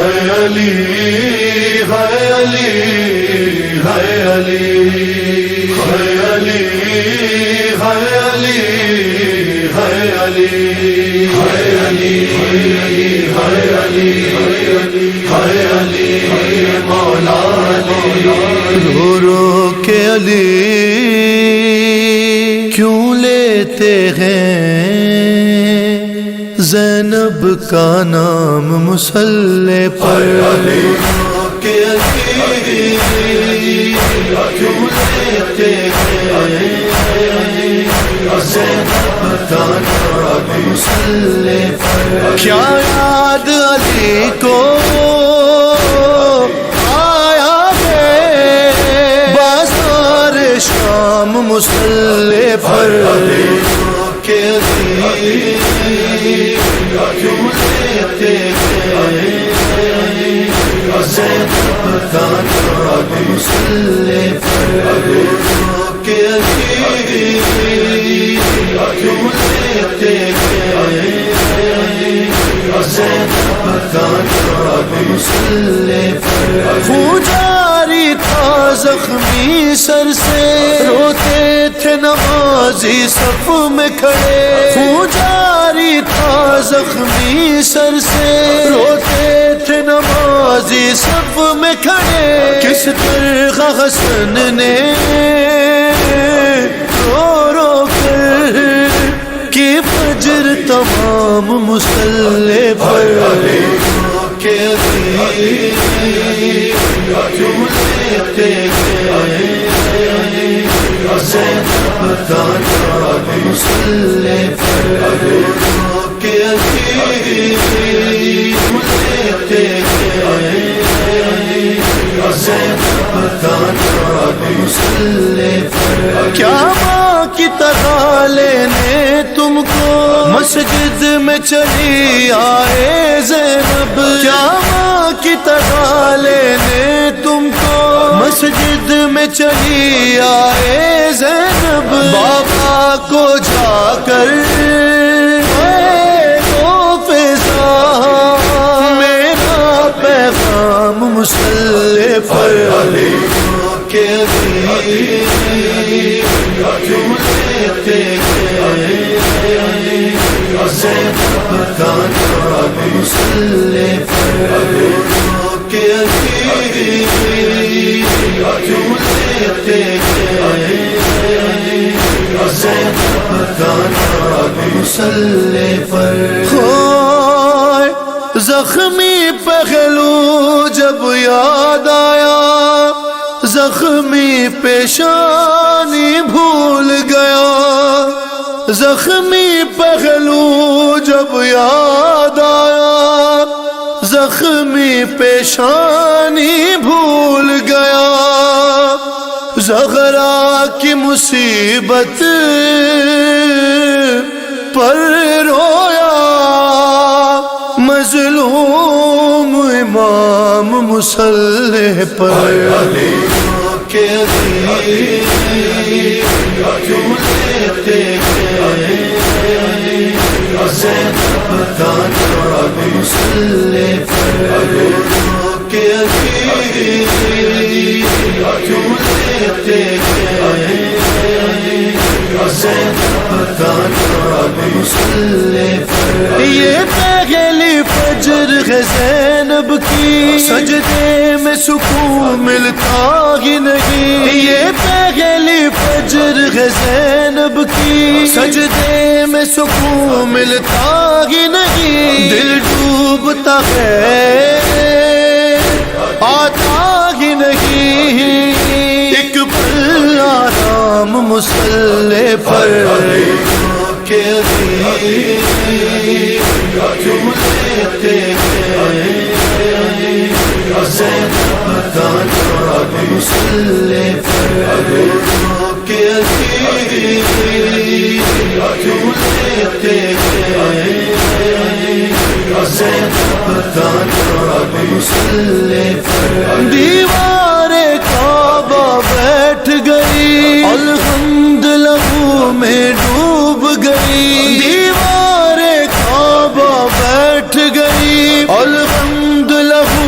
علی ہے علی ہے علی ہے علی ہے علی ہے علی ہے علی ہے علی ہے علی مولا علی رو رو کے علی کیوں لیتے ہیں زینب کا نام مصلی پر علی کے علی کیوں لیتے ہیں زینب کا نام مصلی پر کیا یاد علی کو آیا ہے بازار شام مصلی پر علی کے علی کیوں لیتے ہیں زینب کا نام مصلی پر کے علی کیوں لیتے ہیں زینب کا نام مصلی پر خون جاری تھا زخمی سر سے روتے تھے نمازی صف میں کھڑے خون جاری تھا زخمی سر سے روتے تھے نمازی صف میں کھڑے کس طرح حسن نے رو رو کر کی فجر تمام مصلی پر علی کے علی کیوں لیتے ہیں زینب کا نام مصلی پر کے علی کیوں لیتے ہیں زینب کا نام مصلی پر کیا ماں کی طرح لینے تم کو مسجد میں چلی آئے زینب کیا ماں کی طرح لینے تم کو مسجد میں چلی آئے زینب بابا کو جا کر میرا پیغام مصلی پر علی کے علی کیوں لیتے ہیں زینب کا نام مصلی پر کے علی کیوں لیتے ہیں زینب کا نام مصلی پر زخمی پہلو جب یاد آیا زخمی پیشانی بھول گیا زخمی پہلو جب یاد آیا زخمی پیشانی بھول گیا زغرا کی مصیبت پر رویا مظلوم امام مصلی پر علی کے علی کیوں لیتے ہیں زینب کا نام مصلی پر کے علی کیوں لیتے ہیں زینب کا نام مصلی پر یہ پہلی فجر ہے زینب کی سجدے میں سکون ملتا ہی نہیں یہ پہلی فجر ہے زینب کی سجدے میں سکون ملتا ہی نہیں دل ڈوبتا ہے آتا ہی نہیں ایک پل آرام مصلی پر علی کے علی کیوں لیتے ہیں زینب کا نام مصلی پر کے علی کیوں لیتے ہیں زینب کا نام مصلی پر دیوار کعبہ بیٹھ گئی الحمد لہو میں ڈوب گئی دیوار کعبہ بیٹھ گئی الحمد لہو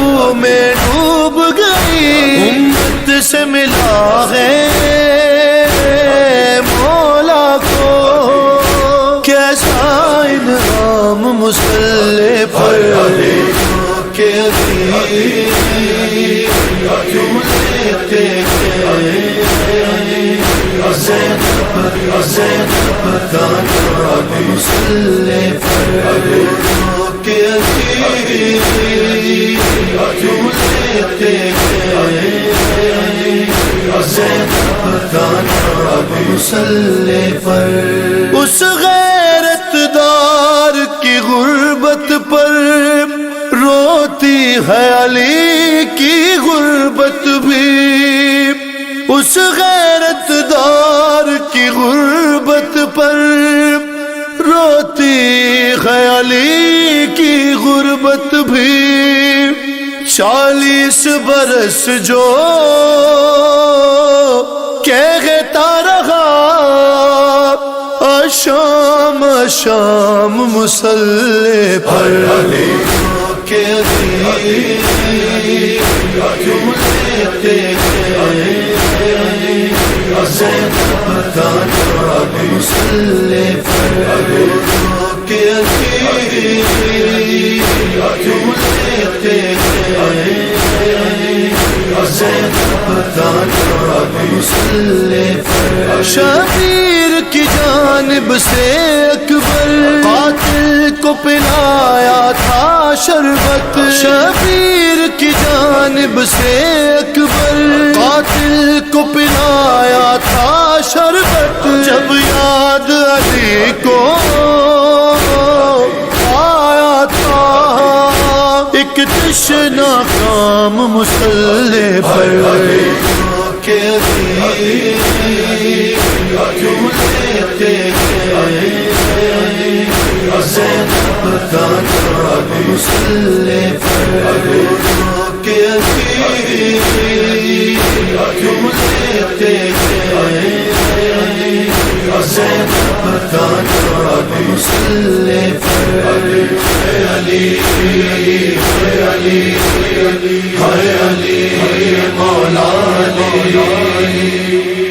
مسلح پر کہ کیوں لیتے ہیں زینب کا نام مسلح پر کہ کیوں لیتے ہیں زینب کا نام مسلح پر اس غیرت دار کی غربت پر روتی ہے علی کی غربت بھی اس غیرت دار کی غربت پر روتی ہے علی کی غربت بھی 40 برس جو کہتا رہا شام شام مسلح پر کہ کیوں لیتے ہیں زینب کا نام مسلح پر کہ کیوں لیتے ہیں زینب کا نام مسلح پر شبیر کی جانب سے اکبر قاتل کو پلایا تھا شربت شبیر کی جانب سے اکبر قاتل کو پلایا تھا شربت جب یاد علی کو آیا تھا ایک تشنا کام مسلح پر کہ کیوں لیتے ہیں زینب کا نام مسلح پر کہ کیوں لیتے ہیں زینب کا نام مسلح پر علی علی علی مولا علی